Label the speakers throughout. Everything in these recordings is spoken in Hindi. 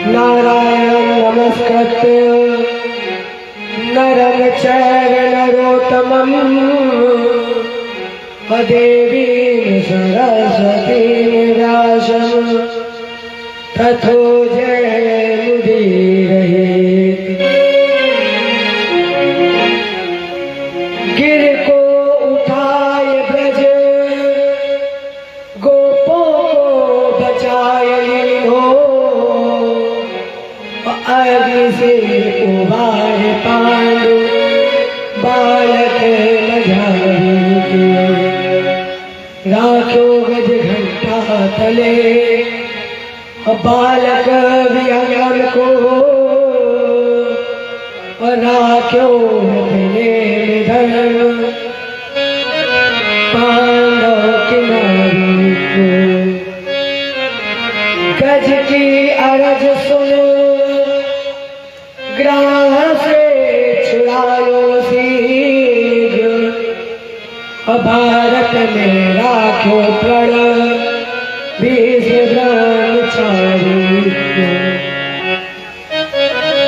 Speaker 1: नारायण नमस्कृत्य नरं चैव नरोत्तमं देवीं सरस्वतीं व्यासं ततो जयमुदीरयेत्। गिर को उठाए ब्रज गोपों को बचाए लीनो, अग्नि से उबारे पांडु बालक मझारी के। राखो गज घंटा तले बालक विहंगम को, राखो अपने निधन पांडव की नारी को। गज की अरज सुनो ग्राह से छुड़ायो शीघ्र, भारत में राखो प्रण भीष्म ब्रह्मचारी को।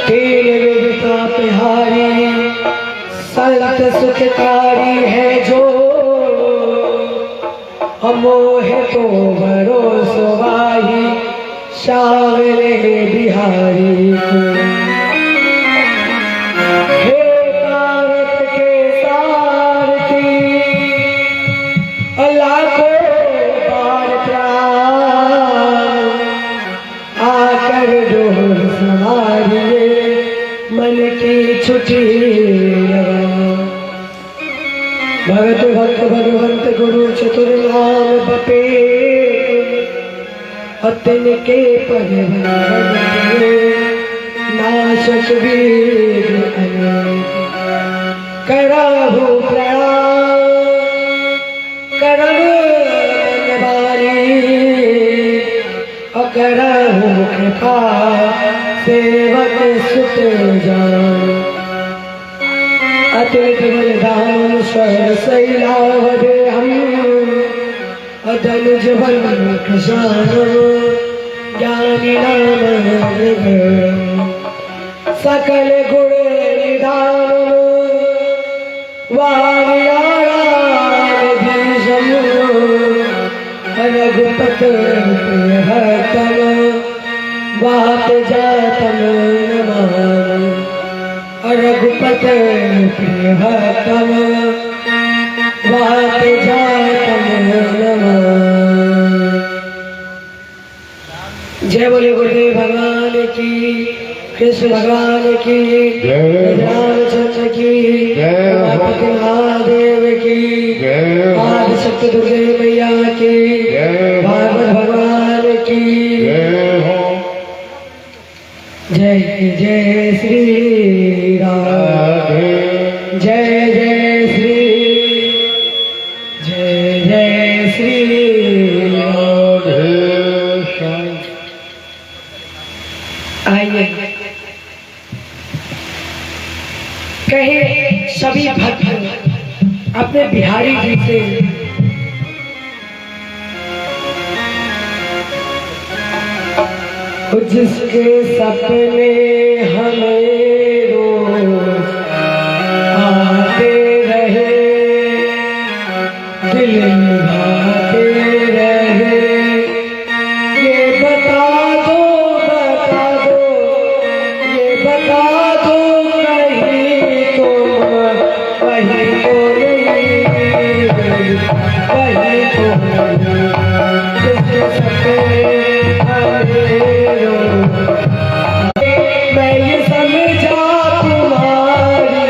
Speaker 1: तीन विद्या पिहारी संत सुखकारी है जो, मोहे तो भरोसो वाही सावरे बिहारी को। हे भारत के सारथी लाखों बार प्रणाम, आकर डोर संभालिए मन की छुट्टी लगा। भगत भक्त भगवंत गुरु चतुर्नाम बपे, अतन के परिवार नाशक वीर अनेक। कराहु प्रणाम करम निवारी, अकरहु कृपा सेवक सुत जान। अतुलित बलिदान स्वर शैलावधे हम, अदनुज बल कृशान ज्ञानी नाम हृदय। सकल गुण निधान वारियाराम भीषम, रघुपत भक्तम वात जातम नमामि। रघुपत भक्तम वात जातम नमामि। जय बोले गुरुदेव भगवान की, कृष्ण भगवान की, रामचंद्र की, उमापति महादेव की, आदि शक्ति दुर्गे मैया की, भागवत भगवान की जय। जय श्री राम, जय जय श्री, जय जय श्री राधे। आइए कहे सभी भक्त अपने बिहारी जी से जिसके सपने हमें रोज आते रहे, दिल निभाते रहे। ये बता दो, ये बता दो कहीं तुम वही तो नहीं, वही तो नहीं। जिसके सपने मैं ये समझा तुम्हारी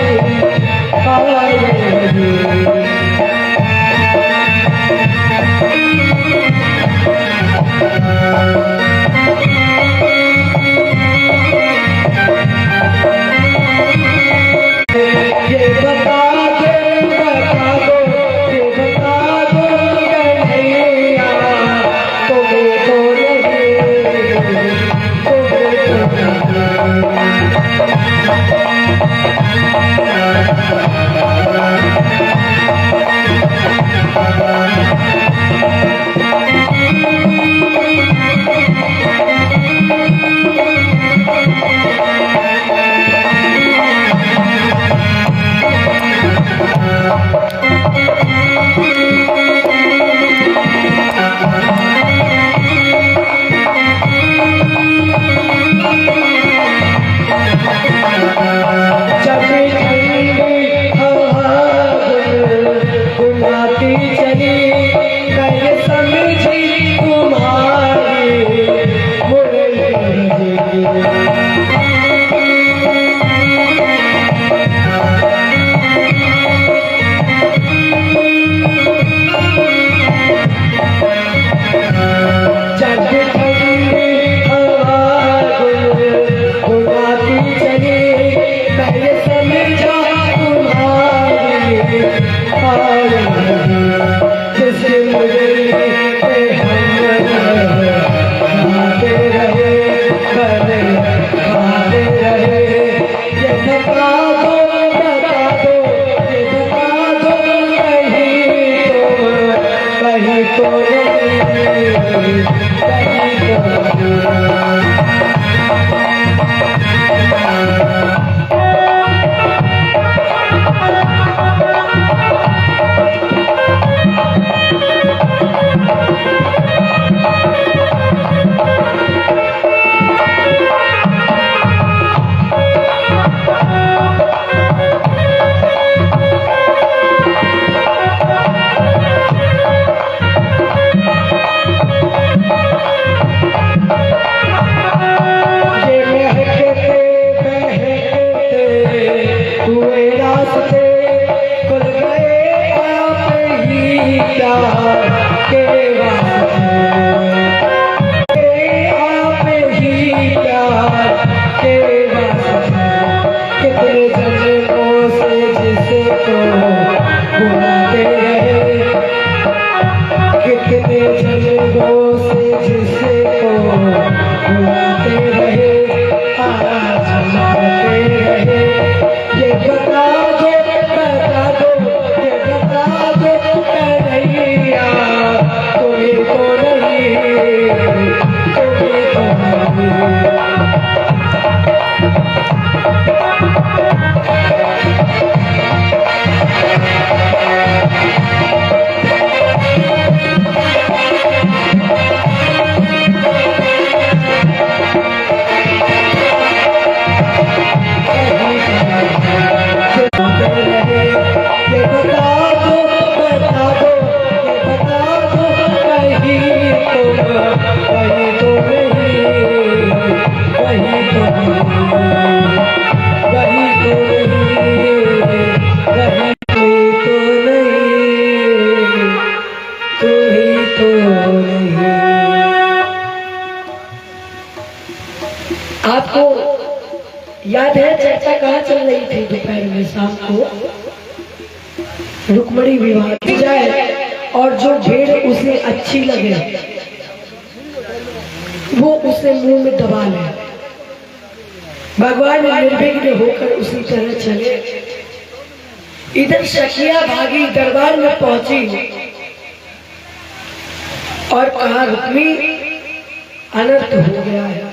Speaker 1: ये बता दो, ये बता दो कन्हैया तुम्हें तो आपको याद है चर्चा कहाँ चल रही थी दोपहर में शाम को? रुक्मणी विवाह की जाए और जो भेड़ उसे अच्छी लगे वो उसे मुंह में दबा ले। भगवान निर्विघ्न होकर उसी तरह चले। इधर सखिया भागी दरबार में पहुंची और कहा रुक्मी अनर्थ हो गया है।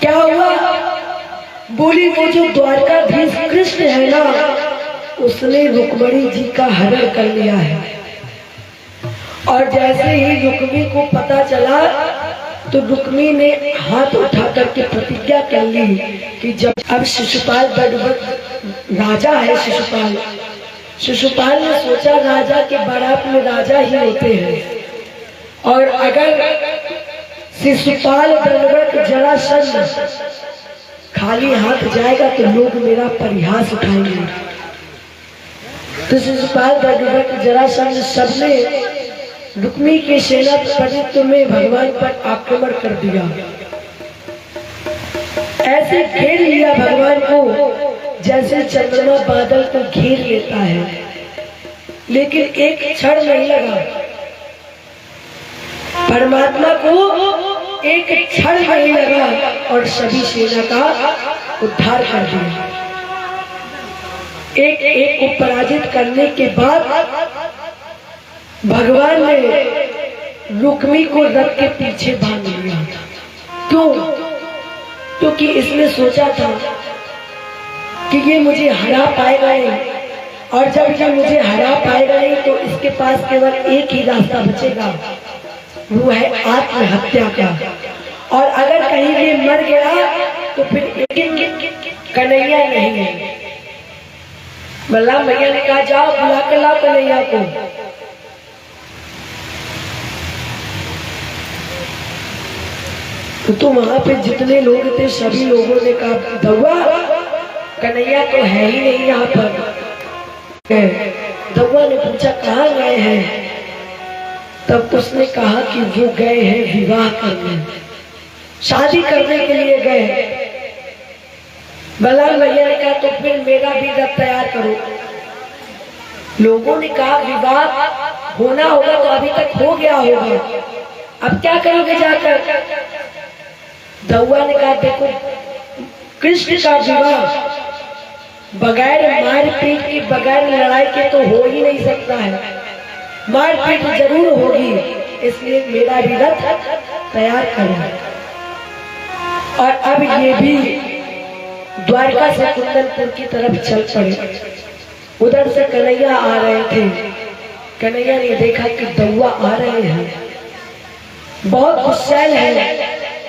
Speaker 1: क्या हुआ? बोली वो जो द्वारकाधीश कृष्ण है ना, उसने रुक्मणी जी का हरण कर लिया है। और जैसे ही रुक्मी को पता चला तो रुक्मी ने हाथ उठा करके प्रतिज्ञा कर ली कि जब अब शिशुपाल राजा है। शिशुपाल ने सोचा राजा के बारात में राजा ही होते हैं, और अगर शिशुपाल दंडवत जरासंध खाली हाथ जाएगा तो लोग मेरा परिहास उठाएंगे। तो शिशुपाल दंडवत जरासंध सबने रुक्मी के सेनापतित्व में भगवान पर आक्रमण कर दिया। ऐसे घेर लिया भगवान को जैसे चंद्रमा बादल को घेर लेता है, लेकिन एक क्षण नहीं लगा। परमात्मा को एक क्षण नहीं लगा और सभी सेना का उद्धार कर दिया। एक एक को पराजित करने के बाद भगवान ने रुक्मी को रथ के पीछे बांध लिया। क्यों? क्योंकि इसने सोचा था कि ये मुझे हरा पाएगा नहीं, और जब ये मुझे हरा पाएगा नहीं तो इसके पास केवल एक ही रास्ता बचेगा, वो है आत्महत्या का। और अगर कहीं भी मर गया तो फिर कन्हैया नहीं है। बलराम भैया ने कहा जाओ बुला कर लाओ कन्हैया को। तो वहां पे जितने लोग थे सभी लोगों ने कहा दौआ कन्हैया तो है ही नहीं यहाँ पर। दौआ ने पूछा कहाँ गए हैं? तब उसने कहा कि वो गए हैं विवाह करने, शादी करने के लिए गए। बलराम भैया ने कहा तो फिर मेरा भी रथ तैयार करो। लोगों ने कहा विवाह होना होगा तो अभी तक हो गया होगा, अब क्या करोगे जाकर? दौआ ने कहा देखो कृष्ण का विवाह बगैर मारपीट की, बगैर लड़ाई के तो हो ही नहीं सकता है। मारपीट जरूर होगी, इसलिए मेरा भी रथ तैयार करें। और अब ये भी द्वारका से कुंदनपुर की तरफ चल पड़े। उधर से कन्हैया आ रहे थे। कन्हैया ने देखा कि दौआ आ रहे हैं, बहुत गुस्सैल है,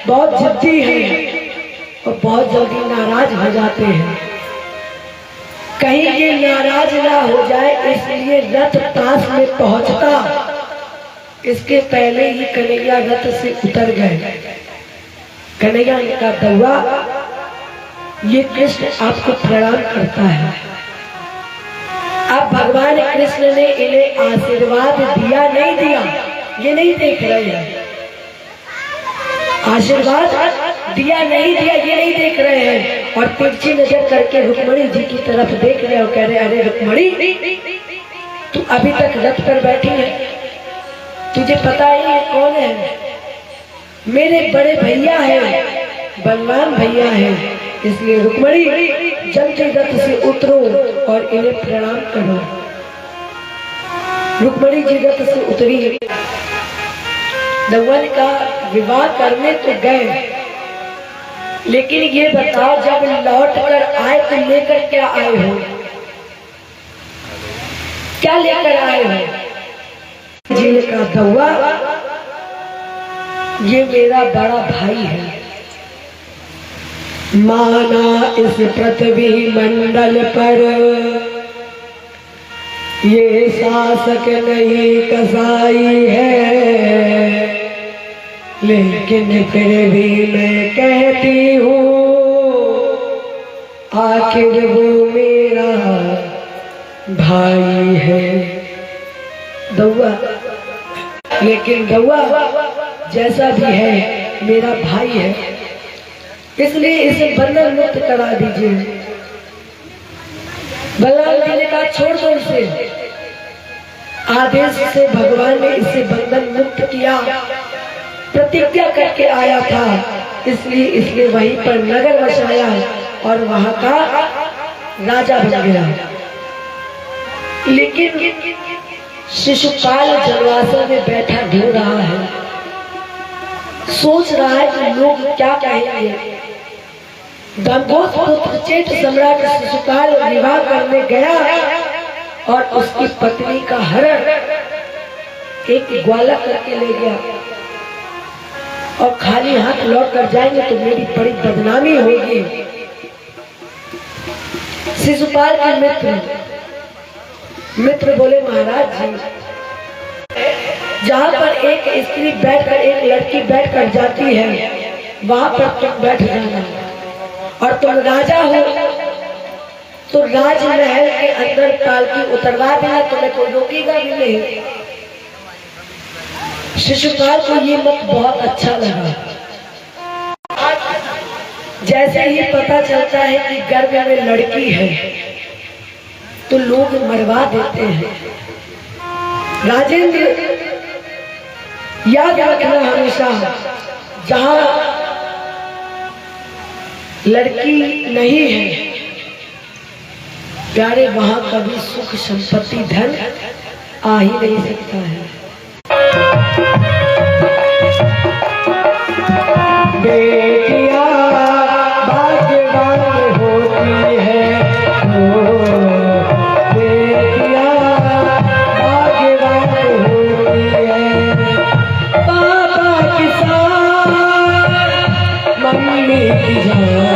Speaker 1: बहुत जिद्दी है और बहुत जल्दी नाराज हो जाते हैं। कहीं ये नाराज ना हो जाए इसलिए रथ पास में पहुंचता, इसके पहले ही कन्हैया रथ से उतर गए। कन्हैया का दौआ, ये कृष्ण आपको प्रणाम करता है। अब भगवान कृष्ण ने इन्हें आशीर्वाद दिया नहीं दिया ये नहीं देख रहे हैं, आशीर्वाद दिया नहीं दिया ये नहीं देख रहे हैं, और तिरछी नजर करके रुक्मणी जी की तरफ देख रहे और कह रहे, अरे रुक्मणी तू अभी तक रथ पर बैठी है, तुझे पता ही है कौन है? मेरे बड़े भैया है, बलवान भैया है, इसलिए रुक्मणी जल्दी रथ से उतरो और इन्हें प्रणाम करो। रुक्मणी जी रथ से उतरी। दौआ ने कहा विवाह करने तो गए, लेकिन ये बताओ जब लौट कर आए तो लेकर क्या आए हो? क्या लेकर आए हो? जी ने कहा दौआ ये मेरा बड़ा भाई है, माना इस पृथ्वी मंडल पर ये शासक नहीं कसाई है, लेकिन फिर भी मैं कहती हूँ आखिर वो मेरा भाई है। दौआ, लेकिन दौआ जैसा भी है मेरा भाई है, इसलिए इसे बंधन मुक्त करा दीजिए। बलराम जी ने कहा छोड़ दो इसे। आदेश से भगवान ने इसे बंधन मुक्त किया, प्रतिज्ञा करके आया था, इसलिए वहीं पर नगर बसाया और वहां का राजा बन गया। लेकिन शिशुपाल जलवासन में बैठा ढो रहा है, सोच रहा है कि लोग क्या कहेंगे। दंभोज पुत्र चेत सम्राट शिशुपाल विवाह करने गया और उसकी पत्नी का हरण एक ग्वाला करके ले गया, और खाली हाथ लौट कर जाएंगे तो मेरी बड़ी बदनामी होगी। शिशुपाल के मित्र बोले महाराज जी, जहाँ पर एक स्त्री बैठकर एक लड़की बैठकर जाती है वहां पर तुम बैठ जाना, और तुम राजा हो तो राजमहल के अंदर पालकी उतरवा देना, तुम्हें कोई रोकेगा भी नहीं। शिशुपाल को ये मत बहुत अच्छा लगा। जैसे ही पता चलता है कि गर्भ में लड़की है तो लोग मरवा देते हैं। राजेंद्र याद रखना हमेशा, जहां लड़की नहीं है प्यारे वहां कभी सुख संपत्ति धन आ ही नहीं सकता है। बेटियां भाग्यवान होती है, बेटियां भाग्यवान होती है, पापा की साथ मम्मी की जान।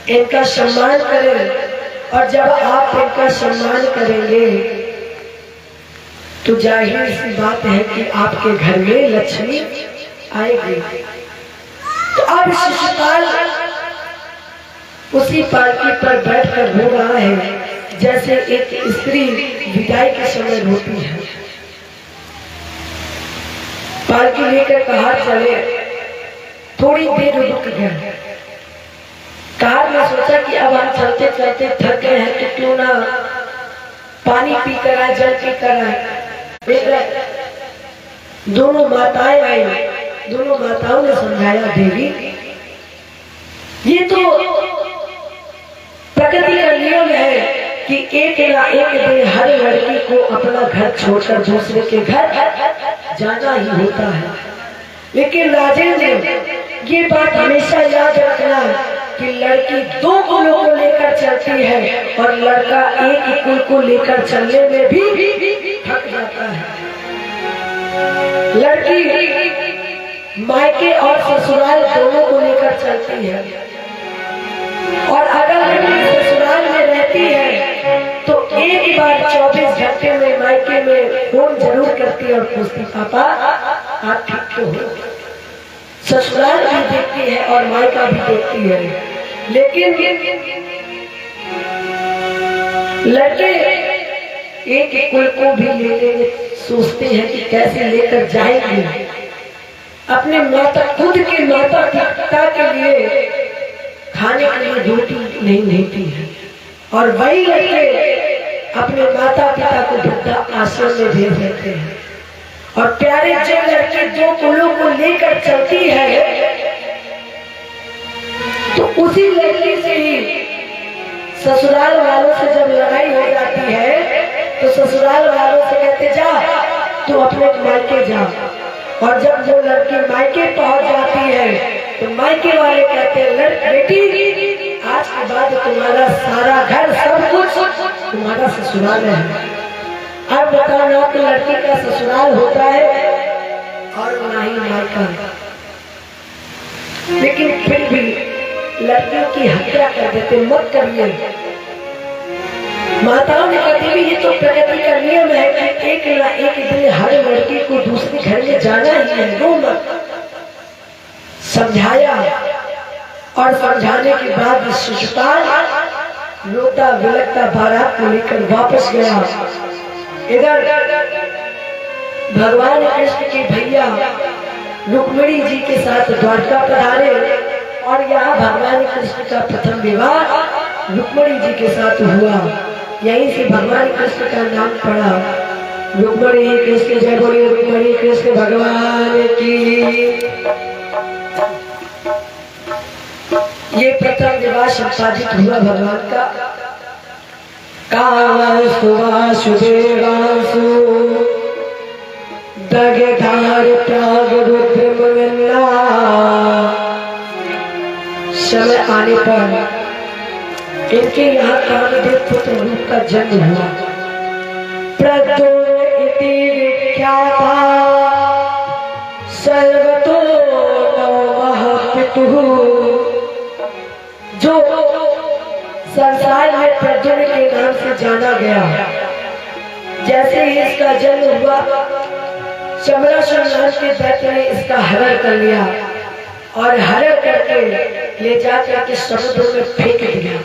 Speaker 1: इनका सम्मान करें। और जब आप इनका सम्मान करेंगे तो जाहिर सी बात है कि आपके घर में लक्ष्मी आएगी। तो अब शिशुपाल उसी पालकी पर बैठकर रो रहा है जैसे एक स्त्री विदाई के समय रोती है। पालकी लेकर कहा चले, थोड़ी देर रुक गया। कार में सोचा कि अब हम चलते चलते थक गए हैं तो क्यों ना पानी पी कर आए, जल पी कर आए। दोनों माताएं आई। दोनों माताओं ने समझाया, देवी ये तो प्रकृति का नियम है कि एक ना एक दिन हर लड़की को अपना घर छोड़कर दूसरे के घर जाना ही होता है। लेकिन राजेंद्र ये बात हमेशा याद रखना कि लड़की दो कुलों को लेकर चलती है और लड़का एक कुल को लेकर चलने में भी थक जाता है। लड़की मायके और ससुराल दोनों को लेकर चलती है और अगर लड़की ससुराल में रहती है तो एक बार 24 घंटे में मायके में फोन जरूर करती है और पूछती, पापा आप ठीक तो हो। ससुराल भी देखती है और मायका भी देखती है। लेकिन लड़के एक कुल को भी लेने सोचते हैं कि कैसे लेकर जाएंगे। अपने माता खुद के माता पिता के लिए खाने के लिए रोटी नहीं मिलती है और वही लड़के अपने माता पिता को वृद्धा आश्रम में भेज देते हैं। और प्यारे जो लड़के दो कुलों को लेकर चलती है तो उसी लड़की से ही ससुराल वालों से जब लड़ाई हो जाती है तो ससुराल वालों से कहते, जा तू अपने मायके जा। और जब वो लड़की मायके पहुंच जाती है तो मायके वाले कहते हैं, बेटी आज के बाद तुम्हारा सारा घर सब कुछ तुम्हारा ससुराल है। अब बताओ ना कि लड़की का ससुराल होता है और ना ही मायका। लेकिन फिर भी लड़कियों की हत्या कर देते, मत करिए। माताओं ने कहती भी ये तो प्रकृति का नियम है कि एक ना एक दिन हर लड़की को दूसरे घर में जाना ही है, रो मत। समझाया और समझाने के बाद शिशुपाल रोता बिलखता बारात को लेकर वापस गया। इधर भगवान कृष्ण के भैया रुक्मिणी जी के साथ द्वारका पधारे और यहाँ भगवान कृष्ण का प्रथम विवाह रुक्मिणी जी के साथ हुआ। यहीं से भगवान कृष्ण का नाम पड़ा। रुक्मिणी कृष्ण जय बोलिए, रुक्मिणी कृष्ण भगवान की। ये प्रथम विवाह संपादित हुआ भगवान का। कामस्तु वासुदेवांसु दगधार प्रागरुद्रमन्ना। समय आने पर इनके यहाँ कामदेव पुत्र रूप का जन्म हुआ। प्रद्युम्न इति विख्याता सर्वतो नवमः पितुः। जो संसार में प्रद्युम्न के नाम से जाना गया। जैसे ही इसका जन्म हुआ चमरासुर नाम के दैत्य ने इसका हरण कर लिया और हरण करके ले जाकर के समुद्र में फेंक दिया।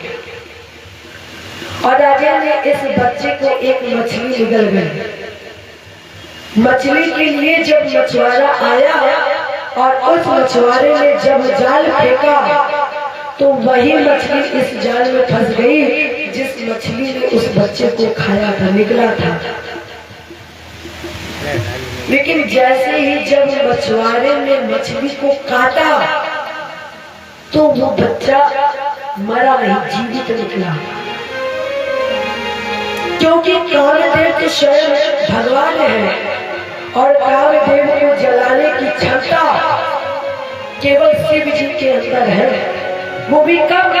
Speaker 1: और राजा ने इस बच्चे को एक मछली निगल गई। मछली के लिए जब मछुआरा आया और उस मछुआरे ने जब जाल फेंका तो वही मछली इस जाल में फंस गई जिस मछली ने उस बच्चे को खाया था, निकला था। लेकिन जैसे ही जब मछुआरे ने मछली को काटा तो वो बच्चा मरा नहीं, जीवित निकला। क्योंकि कामदेव के स्वयं भगवान है और कामदेव को जलाने की क्षमता केवल शिव जी के अंदर है। वो भी कब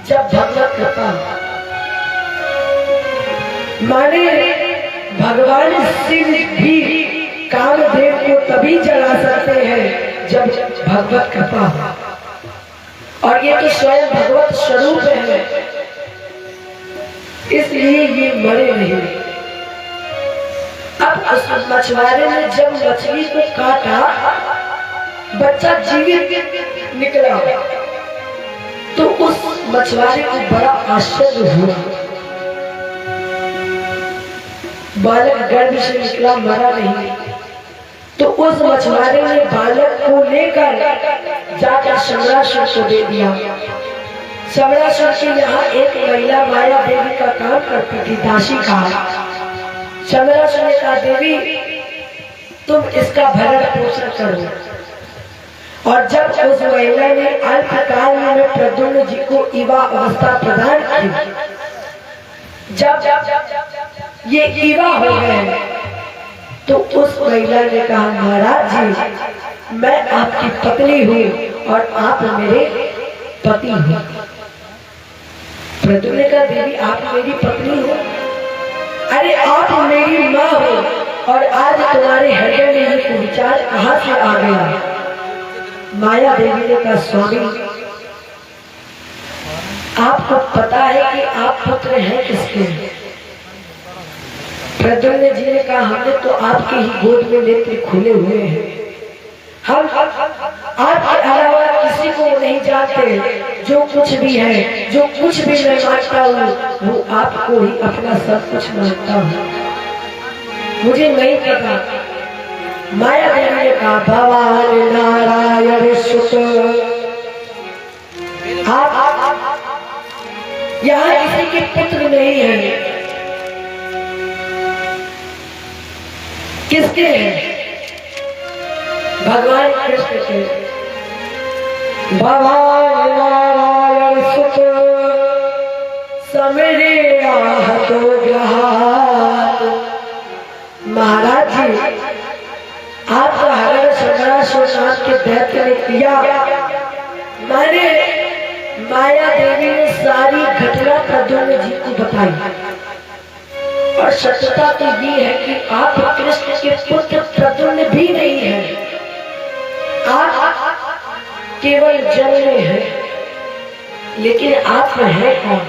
Speaker 1: जब भगवत कृपा, माने भगवान शिव भी कामदेव को तभी जला सकते हैं जब भगवत कृपा। और ये तो स्वयं भगवत स्वरूप है, इसलिए ये मरे नहीं। अब उस मछुआरे ने जब मछली को काटा, बच्चा जीवित निकला, तो उस मछुआरे को बड़ा आश्चर्य हुआ। बालक गर्भ से निकला, मरा नहीं। तो उस मछुआरे ने बालक को लेकर जाकर शंबरासुर को दे दिया। शंबरासुर के यहाँ एक महिला माया देवी का काम करती थी, दासी का। शंबरासुर ने कहा, देवी तुम इसका भरण पोषण करो। और जब उस महिला ने अल्पकाल में प्रद्युम्न जी को युवा अवस्था प्रदान की, जब ये युवा हो गए, तो उस महिला ने कहा, महाराज जी मैं आपकी पत्नी हूँ और आप मेरे पति हो। प्रद्युम्न ने कहा, देवी आप मेरी पत्नी हो? अरे आप मेरी माँ हो, और आज तुम्हारे हृदय में ये विचार कहाँ से आ गया? माया देवी ने कहा, स्वामी आपको पता है कि आप पुत्र हैं किसके? प्रद्युम्न जी ने कहा, हमने तो आपके ही गोद में नेत्र खुले हुए हैं। हम आपके अलावा किसी को नहीं जानते। जो कुछ भी है, जो कुछ भी मैं मानता हूँ, वो आपको ही अपना सब कुछ मानता हूँ, मुझे नहीं पता। माया देवी ने कहा, भगवान नारायण सुत, आप यहाँ किसी के पुत्र नहीं है। किसके हैं? भगवान कृष्ण के। भगवान नारायण सुत समेरे आहतो ग्रहात। महाराज जी आपका हरण शंबरासुर नाम के दैत्य ने किया। मैंने माया देवी ने सारी घटना प्रद्युम्न जी को बताई, और सत्यता तो ये है कि आप कृष्ण के पुत्र प्रद्युम्न भी नहीं है, आप केवल जन्मे हैं। लेकिन आप हैं कौन?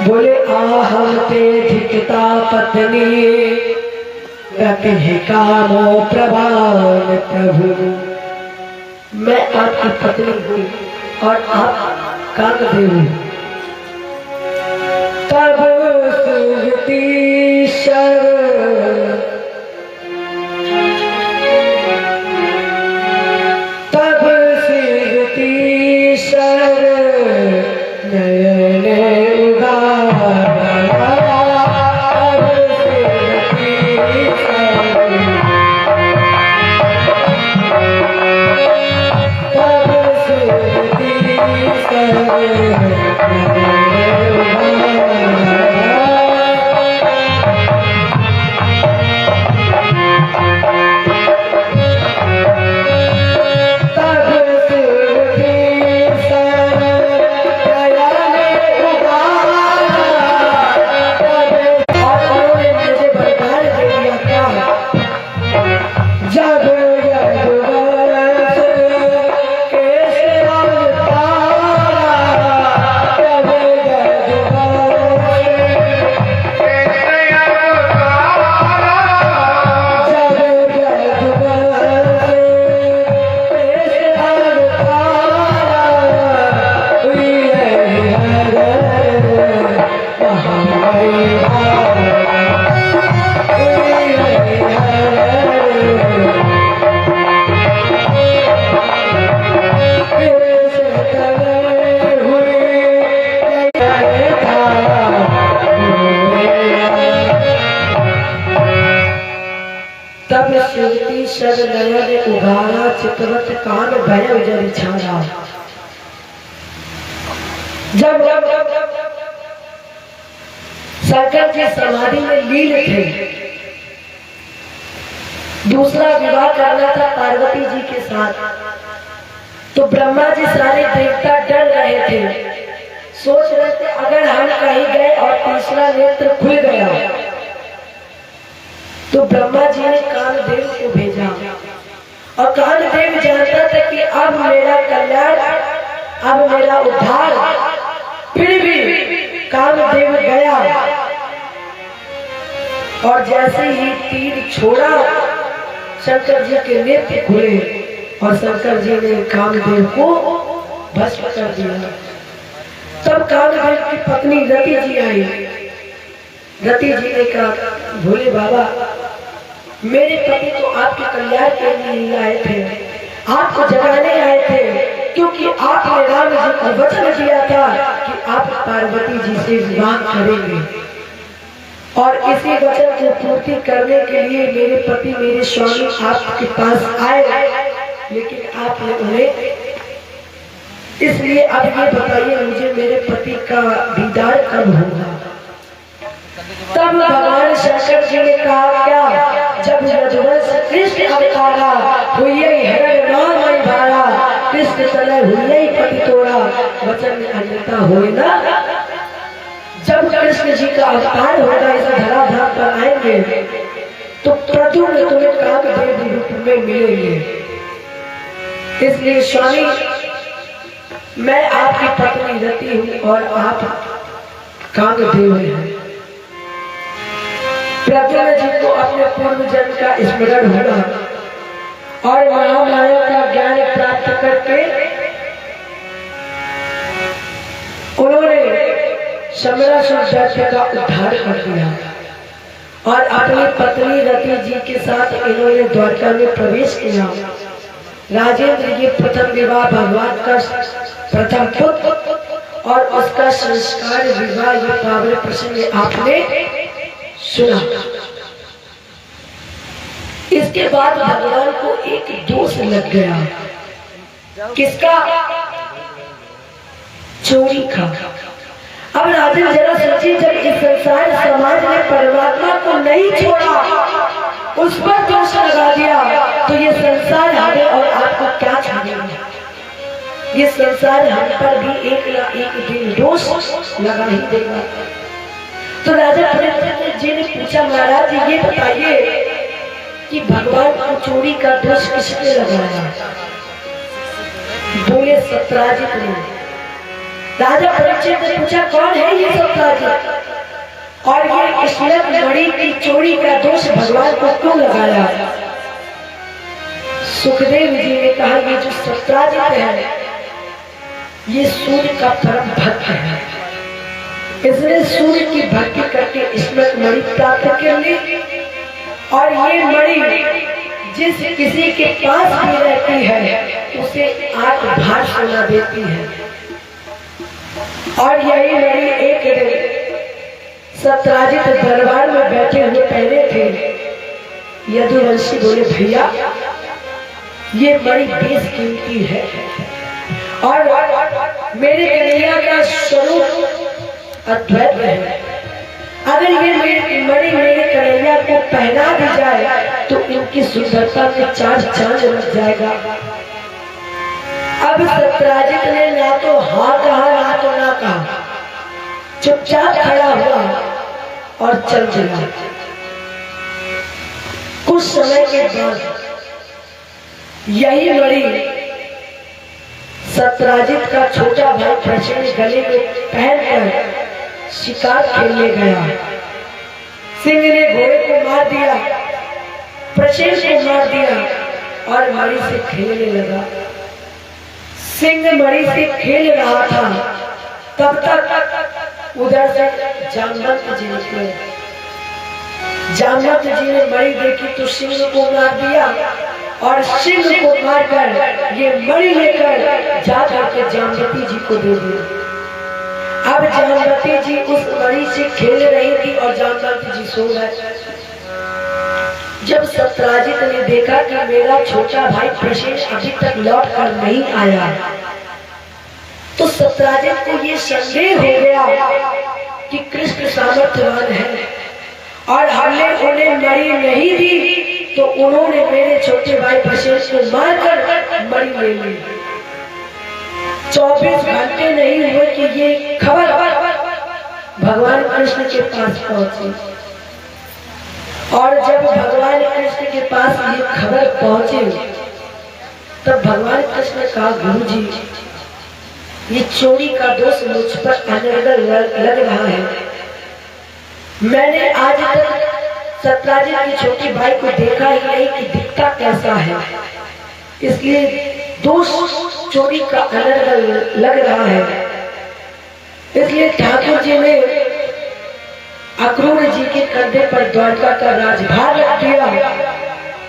Speaker 1: बोले, आहम ते धिकता पत्नी गति कामो प्रभाव प्रभु। मैं आपकी पत्नी हूँ और आप कामदेव। तब सुगतीश्वर उघाड़ा चित्रवत कान भय जल छाड़ा। जब शंकर जी समाधि में लीन थे, दूसरा विवाह करना था पार्वती जी के साथ, तो ब्रह्मा जी सारे देवता डर रहे थे, सोच रहे थे अगर हम कहीं गए और तीसरा नेत्र खुल गया तो ब्रह्मा जी ने कामदेव को भेजा, और कामदेव जानता था कि अब मेरा कल्याण उद्धार, फिर भी कामदेव गया और जैसे ही तीर छोड़ा शंकर जी के नेत्र खुले और शंकर जी ने कामदेव को भस्म कर दिया। तब कामदेव की पत्नी रति जी आई। रति जी ने कहा, भोले बाबा, मेरे पति तो आपके कल्याण के लिए आए थे, आपको जगाने आए थे, क्योंकि आपने राम जी को वचन दिया था कि आप पार्वती जी से विवाह करेंगे, और इसी वचन को पूर्ति करने के लिए मेरे पति, मेरे स्वामी आपके पास आए, लेकिन आपने उन्हें, इसलिए अब ये बताइए मुझे मेरे पति का दीदार कब होगा। तब भगवान शंकर जी ने कहा, क्या जब यदुवंश कृष्ण अवतारा हुई हरण नाम भारा, कृष्ण तले हुई पति तोड़ा, वचन में अन्यथा होए ना। जब कृष्ण जी का अवतार होगा, इस धराधाम पर आएंगे तो प्रद्युम्न तुम्हें कामदेव रूप में मिलेंगे। इसलिए स्वामी, मैं आपकी पत्नी रति हूँ और आप कामदेव हैं। प्रद्युम्न जी को अपने पूर्व जन्म का स्मरण हुआ और महामाया का ज्ञान प्राप्त करके उन्होंने समरासुर दैत्य का उद्धार कर दिया और अपनी पत्नी रति जी के साथ इन्होंने द्वारका में प्रवेश किया। राजेंद्र जी प्रथम विवाह भगवान का प्रथम पुत्र और उसका संस्कार विवाह, ये पावन प्रसंग आपने सुना। इसके बाद भगवान को एक दोष लग गया। किसका? चोरी का। अब राजन जरा सोचिए, जब इस संसार समाज ने परमात्मा को नहीं छोड़ा, उस पर दोष लगा दिया, तो ये संसार हमें और आपको क्या छोड़ेगा? ये संसार हम पर भी एक ना एक दिन दोष लगा ही देगा। तो राजा परीक्षित जी ने पूछा, महाराज ये बताइए कि भगवान को चोरी का दोष किसने लगाया? बोले सत्राजित ने। राजा परीक्षित ने पूछा, कौन है ये सत्राजित, और ये स्वर्ग मणि की चोरी का दोष भगवान को क्यों लगाया? सुखदेव जी ने कहा, ये जो सत्राजित है ये सूर्य का परम भक्त है, इसने सूर्य की भक्ति करके स्वर्ग मणि प्राप्त कर ली, और ये मणि जिस किसी के पास भी रहती है उसे 8 भार सोना देती है। और यही मणि एक दिन सत्राजित दरबार में बैठे हुए पहले थे। यदुवंशी बोले, भैया ये मणि बेशकीमती है और मेरे कन्हैया का स्वरूप अद्वैत है। अगर ये मणि मेरे कन्हैया को पहना दी जाए तो इनकी सुंदरता में 4 चांद लग जाएगा। अब सत्राजित ने ना तो हाँ कहा ना तो ना कहा, चुपचाप खड़ा हुआ और चल चला। कुछ समय के बाद यही मणि सत्राजित का छोटा भाई प्रसेन गले में पहनकर शिकार खेलने गया। सिंह ने घोड़े को मार दिया, प्रसेन को मार दिया और मणि से खेलने लगा। सिंह मणि से खेल रहा था, तब तक उधर से जामवंत जी निकले। जामवंत जी ने मणि देखी तो सिंह को मार दिया और सिंह को मारकर ये मणि लेकर जाकर के जामवती जी को दे दिया। अब जामवती जी उस मणि से खेल रही थी और जामवती जी सो गए। जब सत्राजित ने देखा कि मेरा छोटा भाई प्रसेन अभी तक लौट कर नहीं आया, तो सत्राजित को ये संदेह हो गया कि कृष्ण सामर्थ्यवान है और हमने उन्हें मणि नहीं दी तो उन्होंने मेरे छोटे भाई प्रसेन को मारकर मणि ले ली। 24 घंटे नहीं हुए कि ये खबर भगवान कृष्ण के पास पहुंची, और जब भगवान कृष्ण के पास ये खबर पहुंची तब भगवान कृष्ण ने कहा, गुरु जी ये चोरी का दोष मुझ पर अनर्गल लग रहा है। मैंने आज तक सत्राजित की छोटी भाई को देखा ही नहीं कि दिखता कैसा है, इसलिए दोष चोरी का अनर्गल लग रहा है। इसलिए ठाकुर जी ने अक्रूर जी के कंधे पर द्वारका का राजभार रख दिया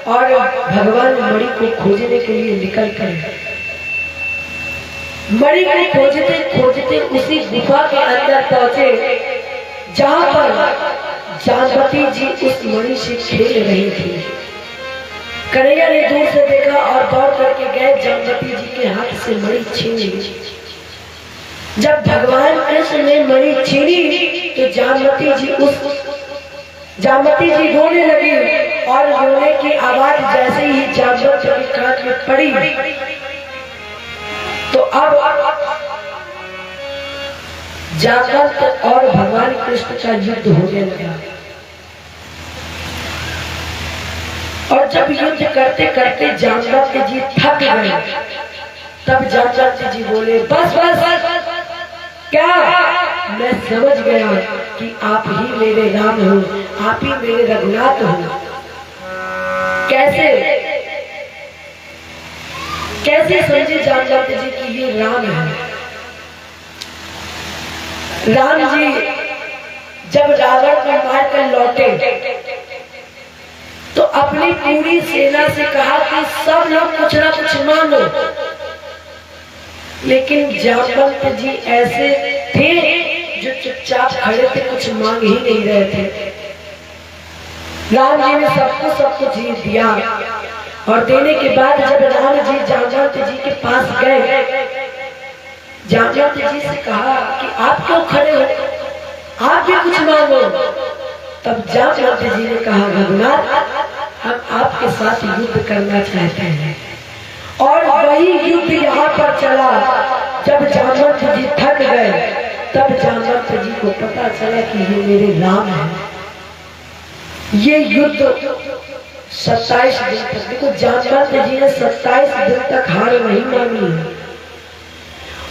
Speaker 1: और भगवान मणि को खोजने के लिए निकल पड़े। मणि को खोजते खोजते उसी गुफा के अंदर पहुंचे जहां पर जामवती जी उस मणि से खेल रही थी। कन्हैया ने दूर से देखा और दौड़ करके गए, जामवती जी के हाथ से मणि छीन ली। जब भगवान कृष्ण ने मणि छीनी तो जामवती जी रोने लगी और रोने की आवाज जैसे ही जामवती के कान में पड़ी तो अब जामवंत और भगवान कृष्ण का युद्ध होने लगा। और जब युद्ध करते करते जामवंत जी थक गए, तब जामवंत जी बोले, बस बस क्या, मैं समझ गया कि आप ही मेरे राम हो, आप ही मेरे रघुनाथ हो। कैसे कैसे समझे जामवंत जी कि ये राम है। राम जी जब रावण को मारकर लौटे तो अपनी पूरी सेना से कहा कि सब लोग कुछ ना कुछ मांगो, लेकिन जामवंत जी ऐसे थे जो चुपचाप खड़े थे, कुछ मांग ही नहीं रहे थे। राम जी ने सबको सब कुछ ही दिया और देने के बाद जब राम जी जामवंत जी के पास गए, जामवंत जी से कहा कि आप क्यों खड़े हो, आप भी कुछ मांगो। तब जामवंत जी ने कहा, रघुनाथ, हम आपके साथ युद्ध करना चाहते हैं। और वही युद्ध यहाँ पर चला। जब जामवंत जी थक गए तब जामवंत जी को पता चला कि ये मेरे राम है। ये युद्ध 27 दिन तक, देखो जामवंत जी ने 27 दिन तक हार नहीं मानी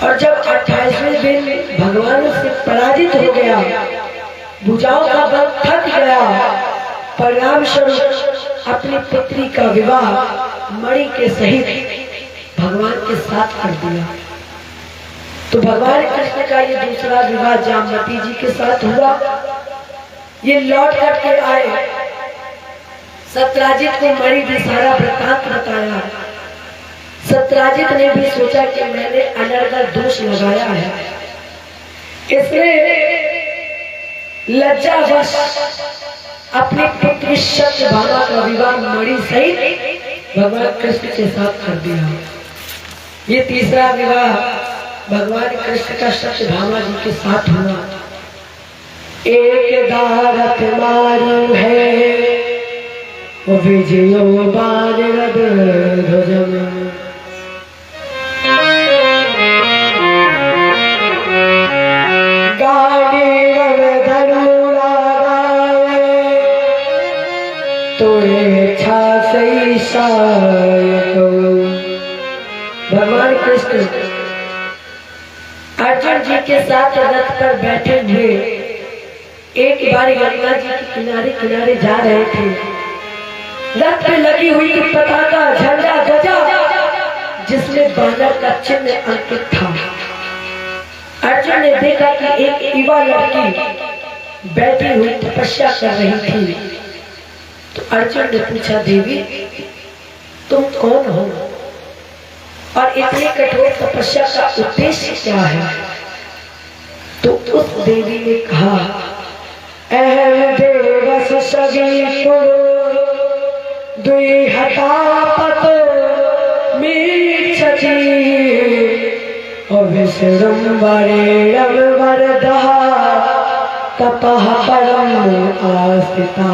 Speaker 1: और जब 28वें दिन भगवान से पराजित हो गया, भुजाओं का बल थक गया, परिणाम स्वरूप अपनी पुत्री का विवाह मणि के सहित भगवान के साथ कर दिया। तो भगवान कृष्ण का ये दूसरा विवाह जामवती जी के साथ हुआ। ये लौट करके आए, सत्राजित को मणि भी सारा वृत्तांत बताया। सत्राजित ने भी सोचा कि मैंने अनर्गल दोष लगाया है, इसने लज्जावश अपनी पुत्री सत्यभामा का विवाह मणि सहित भगवान कृष्ण के साथ कर दिया। ये तीसरा विवाह भगवान कृष्ण का सत्यभामा जी के साथ हुआ। एक दारथ मारू है वो विजयो बाजरद ध्वजम, गाड़ी रव धरुड़ा तो इच्छा सही सायको। भगवान कृष्ण अर्जुन जी के साथ रथ पर बैठे हुए एक बार गंगा जी के किनारे किनारे जा रहे थे। रथ पे लगी हुई पताका, झंडा, ध्वजा जिसमें बानर का चिन्ह अंकित था। अर्जुन ने देखा कि एक युवा लड़की बैठी हुई तपस्या कर रही थी। तो अर्जुन ने पूछा, देवी तुम कौन हो और इतनी कठोर तपस्या का उद्देश्य क्या है? तो उस देवी ने कहा, अहम देवस सगी दुई हतापत मीच्छति विश्रम्भरे वरदः तपः परम आस्थिता।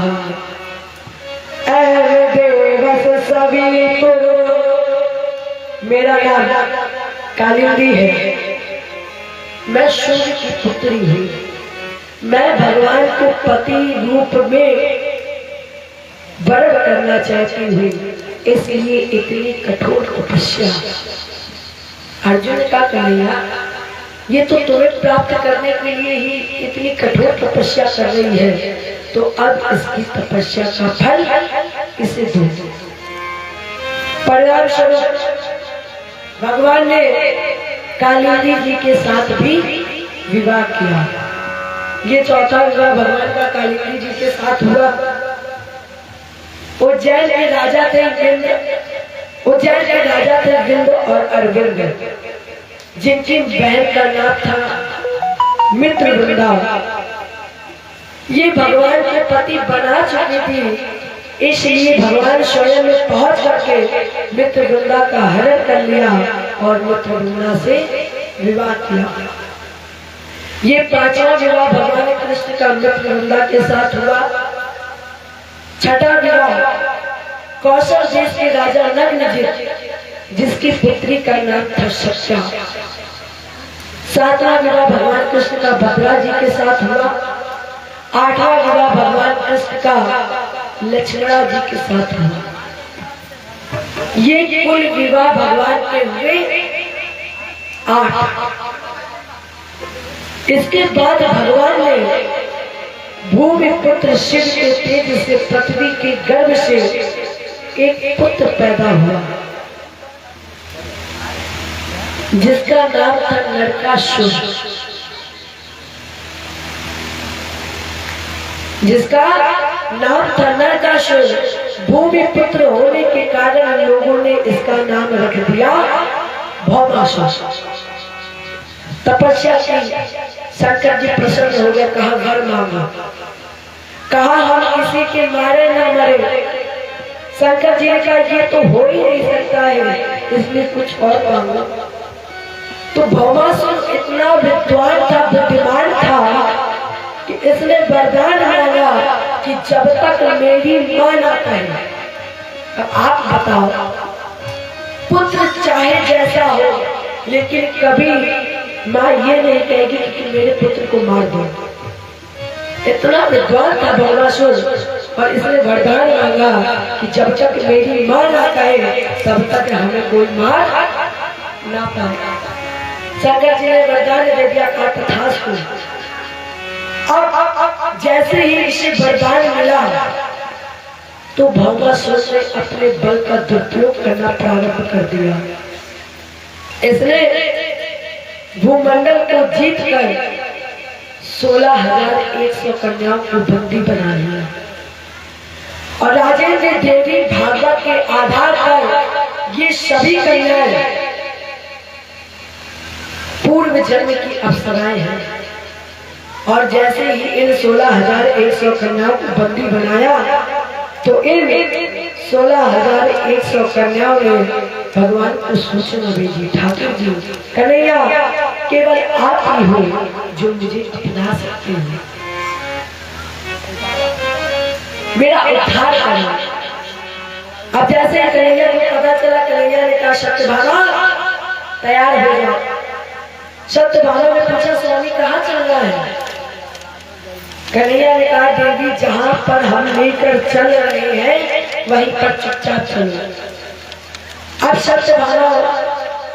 Speaker 1: अहम देवस सभी मेरा नाम कालिंदी है, मैं सूर्य की पुत्री हूँ। मैं भगवान को पति रूप में वर्ण करना चाहती हूँ, इसलिए इतनी कठोर तपस्या। अर्जुन का कन्हैया ये तो तुम्हें प्राप्त करने के लिए ही इतनी कठोर तपस्या कर रही है, तो अब इसकी तपस्या का फल इसे दो। परिणाम स्वरूप भगवान ने कालिंदी जी के साथ भी विवाह किया। ये चौथा विवाह भगवान का कालिंदी जी के साथ हुआ। उज्जैन के राजा थे विंद और अरविंद, जिनकी बहन का नाम था मित्रवृंदा। ये भगवान के पति बना चुकी थी, इसलिए भगवान स्वयं में पहुंच करके मित्रवृंदा का हरण कर लिया और मित्रवृंदा से विवाह किया। ये पांचवा विवाह भगवान कृष्ण का मित्रवृंदा के साथ हुआ। छठा विवाह कौशल देश के राजा नग्नजित, जिसकी पुत्री का नाम था सत्या। सातवां विवाह भगवान कृष्ण का भद्रा जी के साथ हुआ। आठवां विवाह भगवान कृष्ण का लक्ष्मणा जी के साथ हुआ। ये कुल विवाह भगवान के हुए 8। इसके बाद भगवान ने भूमि पुत्र शिव के तेज से पृथ्वी के गर्भ से एक पुत्र पैदा हुआ, जिसका नाम था नरकासुर। भूमि पुत्र होने के कारण लोगों ने इसका नाम रख दिया भौमासुर। तपस्या की, शंकर जी प्रसन्न हो गए, कहा वर मांगो, कहा हम किसी के मारे ना मरे। शंकर जी ने कहा ये तो हो ही नहीं सकता है, इसलिए कुछ और मांगो। तो भौमासुर इतना विद्वान था, बुद्धिमान था कि इसने वरदान मांगा कि जब तक मेरी मां ना कहे। अब आप बताओ, पुत्र चाहे जैसा हो, लेकिन कभी मां ये नहीं कहेगी कि मेरे पुत्र को मार दो। इतना विद्वान था भौमासुर, और इसने वरदान मांगा कि जब तक मेरी मां ना कहे तब तक हमें कोई मार ना पाए। शंकर जी ने वरदान दे दिया, कहा तथास्तु। अब जैसे ही इसे वरदान मिला तो भौमासुर ने अपने बल का दुरुपयोग करना प्रारंभ कर दिया। इसने भूमंडल को जीतकर 16,100 कन्याओं को बंदी बना लिया, और राजेंद्र देवी भागवत के आधार पर ये सभी कन्याएं पूर्व जन्म की अप्सराएं हैं। और जैसे ही इन 16,100 कन्याओं को बंदी बनाया तो इन 16,100 कन्याओं ने भगवान को सूचना भेजी, ठाकुर जी, कन्हैया केवल आप ही हो जो मुझे अपना सकते हैं, मेरा उद्धार करना। अब जैसे कन्हैया को पता चला, कन्हैया ने कहा सत्यभामा तैयार हो जाओ। सत्यभामा ने पूछा, स्वामी कहाँ चल रहा है? कन्हैया ने कहा, देवी जहाँ पर हम लेकर चल रहे हैं वहीं पर चुपचाप चलो। अब सत्यभामा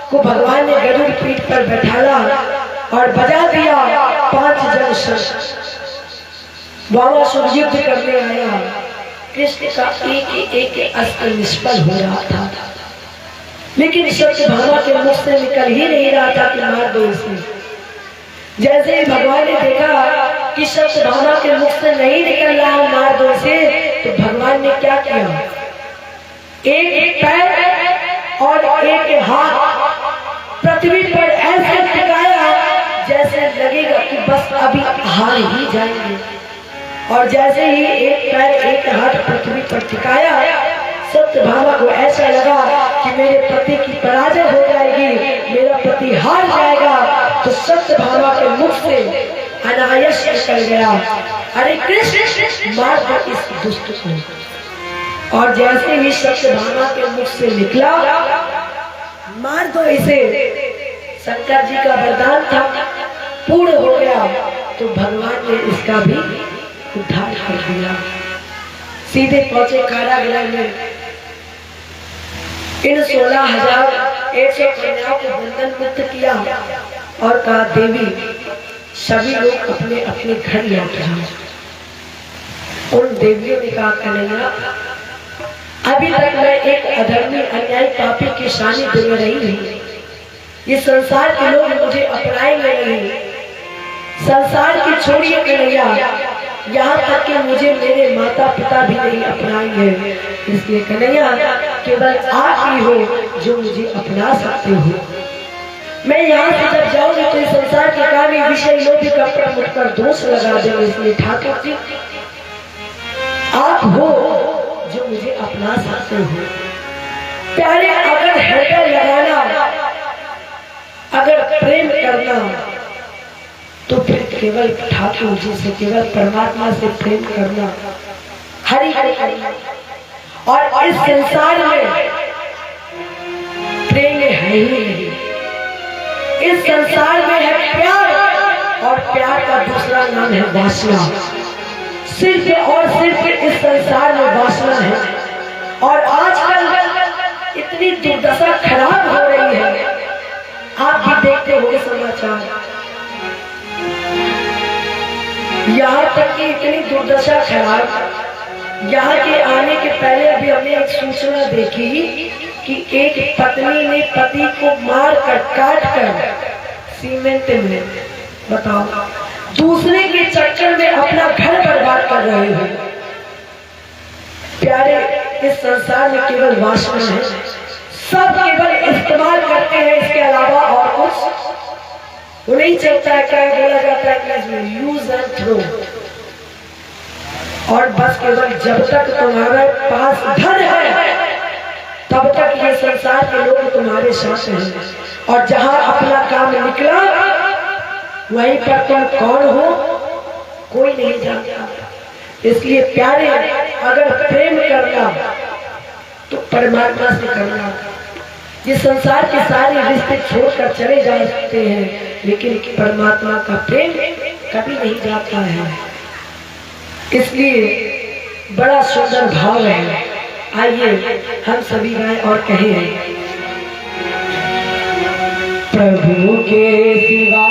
Speaker 1: को भगवान ने गरुड़ पीठ पर बैठाला और बजा दिया 5 जन शंख। भौमासुर युद्ध करने आया, कृष्ण का एक अस्त्र निष्फल हो रहा था, लेकिन सत्यभामा के मुख से निकल ही नहीं रहा था कि मार दो इसे। जैसे ही भगवान ने देखा कि सत्यभामा के मुख से नहीं निकल रहा मार दो इसे, तो भगवान ने क्या किया, एक पैर और एक हाथ पृथ्वी पर ऐसे टिकाया जैसे लगेगा कि बस अभी हार ही जाएंगे। और जैसे ही एक पैर एक हाथ पृथ्वी पर टिकाया, सत्यभामा को ऐसा लगा कि मेरे पति की पराजय हो जाएगी, मेरा पति हार जाएगा। तो सत्यभामा के मुख से अनायास निकल गया, अरे कृष्ण मार दो इस दुष्ट को। और जैसे ही सत्यभामा के मुख से निकला, मार दो इसे, शंकर जी का वरदान था पूर्ण हो गया। तो भगवान ने इसका भी उद्धार कर दिया। सीधे पहुंचे कारागृह में। इन 16,100 कन्याओं को बंधन मुक्त किया और कहा देवी सभी लोग अपने अपने घर लौट जाओ। उन देवियों ने कहा कन्हैया अभी तक मैं एक अधर्मी अन्यायी पापी की सानिध्य में रही नहीं, ये संसार के लोग मुझे अपनाएंगे नहीं। संसार की छोड़िए कन्हैया, यहाँ तक कि मुझे मेरे माता पिता भी नहीं अपनाएंगे। इसलिए कन्हैया केवल आप ही हो जो मुझे अपना सकते हो। मैं यहाँ से जब जाऊंगी तो इस संसार के कामी विषय लोभी का मुझ पर दोष लगा देंगे। इसलिए ठाकुर जी आप हो जो मुझे अपना सकते हो। प्यारे अगर हृदय लगाना, अगर प्रेम करना तो फिर केवल ठाकुर जी से, केवल परमात्मा से प्रेम करना, हरि को करना। और इस संसार में प्रेम है ही नहीं, इस संसार में है प्यार, और प्यार का दूसरा नाम है वासना। सिर्फ और सिर्फ इस संसार में वासना है। और आजकल इतनी दुर्दशा खराब हो रही है, आप भी देखते होंगे समाचार, यहाँ तक कि इतनी दुर्दशा खराब। यहाँ के आने के पहले अभी हमने एक सूचना देखी कि एक पत्नी ने पति को मार कर काट कर सीमेंट में, बताओ, दूसरे के चक्कर में अपना घर बर्बाद कर रहे हो। प्यारे इस संसार में केवल वासना है, सब केवल इस्तेमाल करते हैं, इसके अलावा और कुछ वो नहीं चलता है। क्या बोला जाता है कि यूज एंड थ्रो। और बस केवल जब तक तुम्हारे पास धन है तब तक ये संसार के लोग तुम्हारे साथ हैं, और जहां अपना काम निकला वहीं पर तुम कौन हो कोई नहीं जानता। इसलिए प्यारे अगर प्रेम करना तो परमात्मा से करना। ये संसार के सारे रिश्ते छोड़कर चले जा सकते हैं, लेकिन परमात्मा का प्रेम कभी नहीं जाता है। इसलिए बड़ा सुंदर भाव है। आइए हम सभी गाएं और कहें, प्रभु के सिवा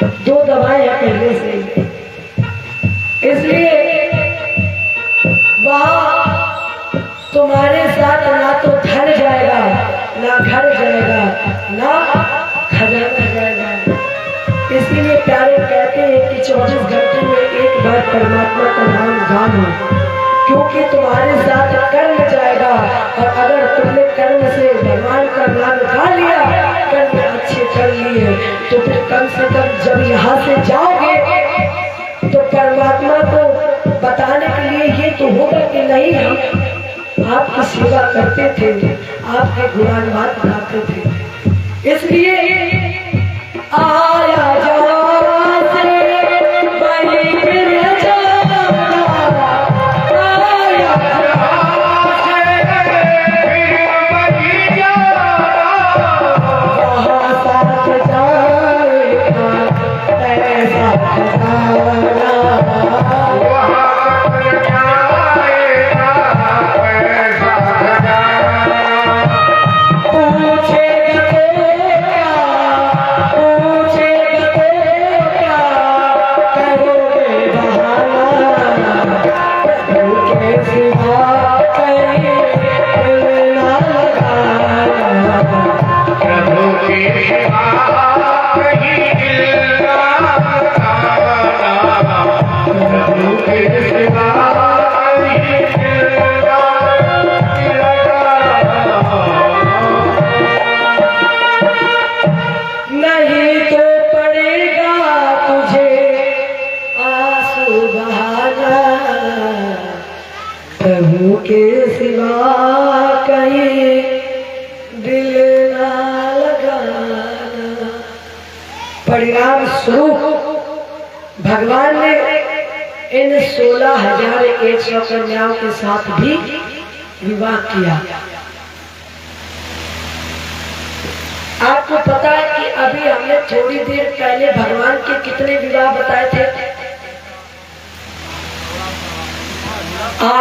Speaker 1: दो दवाएं हैं पहले से, इसलिए वहां तुम्हारे साथ ना तो धन जाएगा, ना घर जाएगा, ना खजाना जाएगा। इसीलिए प्यारे कहते हैं कि 24 घंटे में एक बार परमात्मा का नाम गाना, क्योंकि तुम्हारे साथ कर्म जाएगा। और अगर तुमने कर्म से भगवान का नाम गा लिया, कर्म अच्छे कर लिए, तो फिर कम से कम जब यहाँ से जाओगे तो परमात्मा को बताने के लिए ये तो होगा कि नहीं हम आपकी सेवा करते थे, आपके गुणानुवाद गाते थे। इसलिए आया के सिवा कहीं दिल ना लगाना। परिणाम स्वरूप भगवान ने इन 16,100 कन्याओं के साथ भी विवाह किया। आपको पता है कि अभी हमने थोड़ी देर पहले भगवान के कितने विवाह बताए थे? 8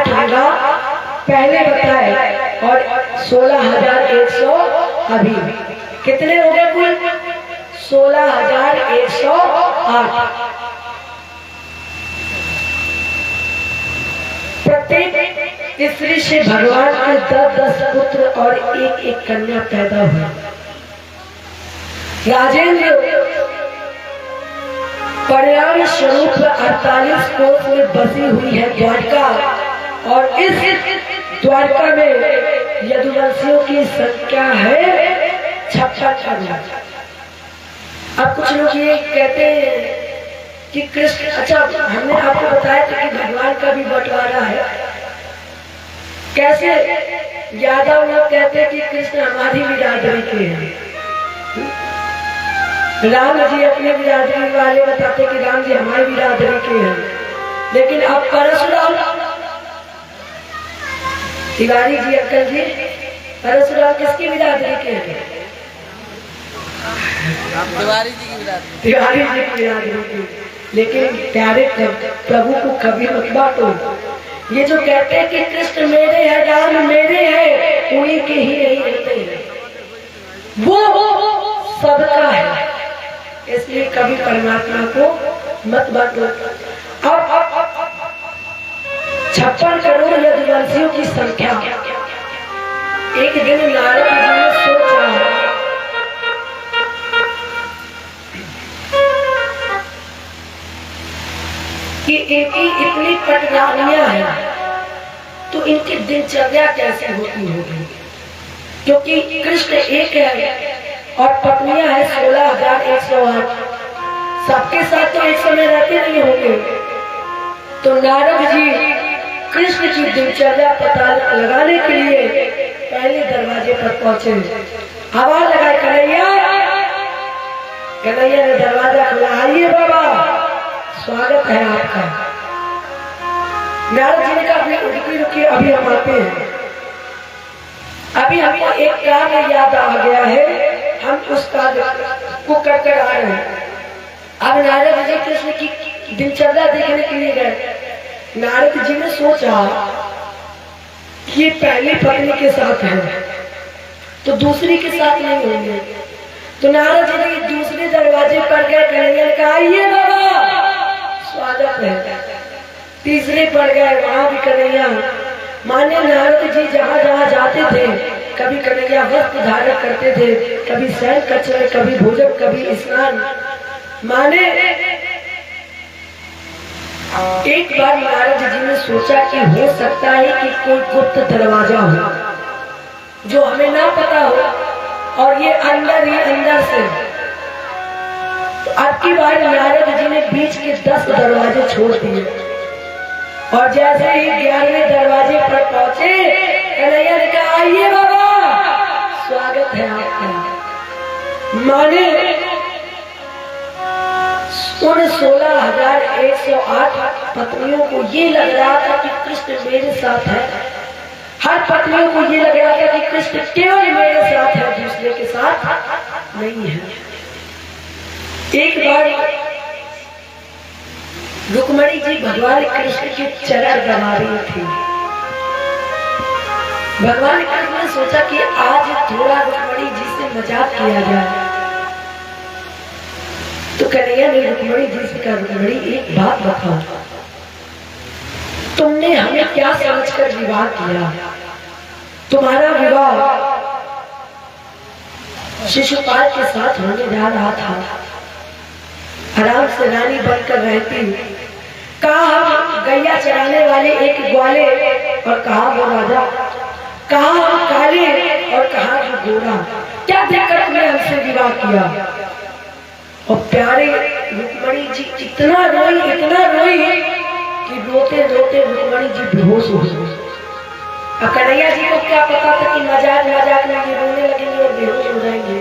Speaker 1: विवाह पहले बताए और 16,100 अभी। कितने हो गए कुल? 16,108। प्रत्येक स्त्री से भगवान के 10-10 पुत्र और 1-1 कन्या पैदा हुई। राजेंद्र परिणाम स्वरूप 48 कोस में बसी हुई है द्वारका, और इस द्वारका में यदुवंशियों की संख्या है 56। अब कुछ लोग ये कहते हैं कि कृष्ण, अच्छा हमने आपको बताया था कि भगवान का भी बंटवारा है। कैसे? यादव लोग कहते हैं कि कृष्ण हमारी बिरादरी के हैं, राम जी अपने बिरादरी वाले बताते कि राम जी हमारी बिरादरी के हैं। लेकिन अब परशुराम, तिवारी जी, अंकल जी, परशुराम किसकी बिरादरी के हैं? तिवारी जी की बिरादरी, तिवारी जी की बिरादरी की। लेकिन प्यारे प्रभु को कभी मत बांटो। ये जो कहते हैं कि कृष्ण मेरे है, राम मेरे है, उन्हीं के ही नहीं रहते हैं, वो सबका है। इसलिए कभी परमात्मा को मत बांटो। अब 56 करोड़ यदुवंशियों की संख्या। एक दिन नारद जी ने सोचा कि इनकी इतनी पटरानियां हैं, तो इनकी दिनचर्या कैसे होती होगी? क्योंकि कृष्ण एक है और पत्नियां है 16,108। सबके साथ तो एक समय रहते नहीं होंगे। तो नारद जी कृष्ण की दिनचर्या पता लगाने के लिए पहले दरवाजे पर पहुंचे। आवाज लगाए, कन्हैया। कन्हैया ने दरवाजा खोला। आइए बाबा, स्वागत है आपका। नारद जी ने कहा रुकिए, अभी हम आते हैं। अभी हमको एक कार्य याद आ गया है, हम उस कार्य को कर आ रहे हैं। अब नारद जी कृष्ण की दिनचर्या देखने के लिए गए। नारद जी ने सोचा कि ये पहली पत्नी के साथ है तो दूसरी के साथ नहीं होंगे। तो नारद जी दूसरे दरवाजे पर गए, कन्हैया ने कहा आइए बाबा स्वागत है। तीसरे पर गए, वहां भी कन्हैया। माने नारद जी जहाँ जहाँ जाते थे, कभी कन्हैया वस्त्र धारण करते थे, कभी शयन कक्ष में, कभी भोजन, कभी स्नान। माने एक बार नारद जी ने सोचा कि हो सकता है कि कोई गुप्त दरवाजा हो जो हमें ना पता हो और ये अंदर ही अंदर से। तो अब की बार नारद जी ने बीच के 10 दरवाजे छोड़ दिए और जैसे ही 11वें दरवाजे पर पहुंचे, कन्हैया ने कहा आइए बाबा स्वागत है आपका। माने उन 16,108 पत्नियों को ये लग रहा था कि कृष्ण मेरे साथ है। हर पत्नियों को ये लग रहा था कि कृष्ण केवल मेरे साथ है, दूसरे के साथ नहीं है। एक बार रुक्मणी जी भगवान कृष्ण के चरण दबा रही थी। भगवान कृष्ण ने सोचा कि आज थोड़ा रुक्मणी जी से मजाक किया जाए। तो कन्हैया ने रुक्मणी जी से कहा रुक्मणी एक बात बताओ, तुमने हमें क्या समझकर विवाह किया? तुम्हारा विवाह शिशुपाल के साथ होने जा रहा था, आराम से रानी बनकर रहती। कहा हम गैया चराने वाले एक ग्वाले और कहा वो राजा, कहा हम काले और कहा वो गोरा, क्या देखकर तुमने हमसे विवाह किया? और प्यारे रुक्मणी जी इतना रोई कि रोते रोते रुक्मणी जी बेहोश हो गई। अब कन्हैया जी को क्या पता था कि मजाक मजाक में ये रोने लगेंगे और बेहोश हो जाएंगे।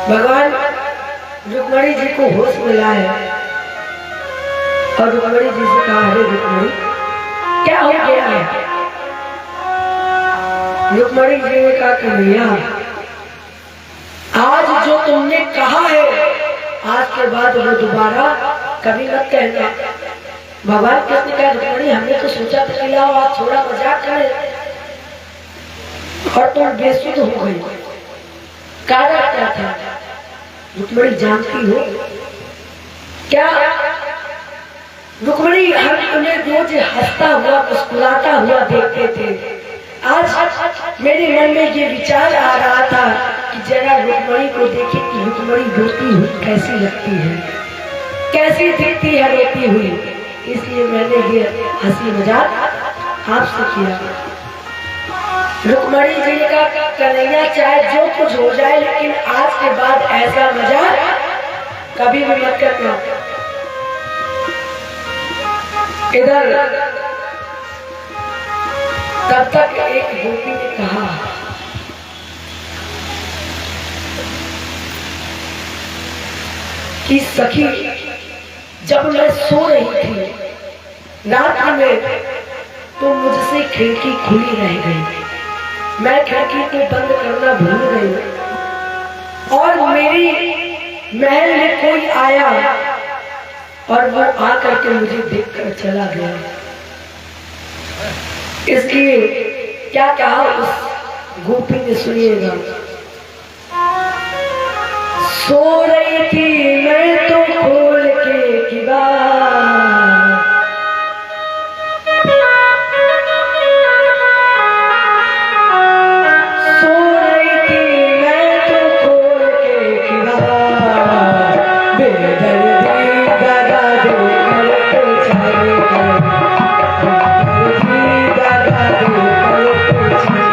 Speaker 1: भगवान रुक्मणी जी को होश मिला है और रुक्मणी जी से कहा अरे रुक्मणी क्या हो गया है? रुक्मणी जी ने कहा कन्हैया आज जो तुमने कहा है आज के बाद वो दोबारा कभी मत कहना। भगवान कृष्ण का रुक्मणी हमने तो सोचा था कि लाओ आज थोड़ा मजाक करें और तुम बेसुध हो गई। कारण क्या था? रुक्मणी जानती हो क्या? रुक्मणी हम उन्हें रोज हंसता हुआ मुस्कुराता हुआ देखते थे। आज मेरे मन में ये विचार आ रहा था कि जरा रुक्मणी को देखे कि रुक्मणी रोती हुई कैसी लगती है, कैसी दिखती है रोती हुई। इसलिए मैंने ये हंसी मजाक आपसे किया। रुक्मणी जी ने कहा कन्हैया चाहे जो कुछ हो जाए लेकिन आज के बाद ऐसा मजाक कभी भी मत करना। इधर तब तक एक गोपी ने कहा कि सखी जब मैं सो रही थी रात में तो मुझसे खिड़की खुली रह गई। मैं खिड़की को बंद करना भूल गई और मेरी महल में कोई आया और वो आकर के मुझे देखकर चला गया। इसलिए क्या कहा उस गोपी ने सुनिएगा। सो रही थी मैं तो खोल के किवाड़, सो रही थी मैं तो खोल के किवाड़, बेदर्दी दादा दो कल छाए दादा दो कल छाए।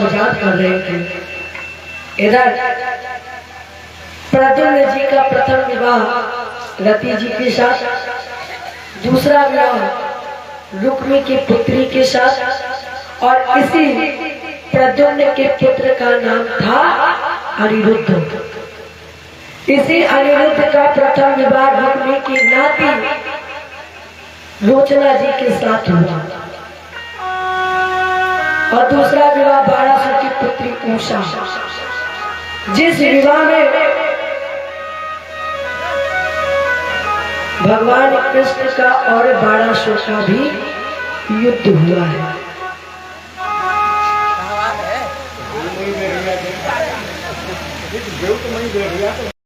Speaker 1: आजाद कर रहे थे। इधर प्रद्युम्न जी का प्रथम विवाह रति जी के साथ, दूसरा विवाह रुक्मी की पुत्री के साथ, और इसी प्रद्युम्न के पुत्र का नाम था अनिरुद्ध। इसी अनिरुद्ध का प्रथम विवाह रुक्मी की नाती लोचना जी के साथ हुआ, और दूसरा विवाह बारासुर की पुत्री उषा, जिस विवाह में भगवान कृष्ण का और बारासुर का भी युद्ध हुआ है।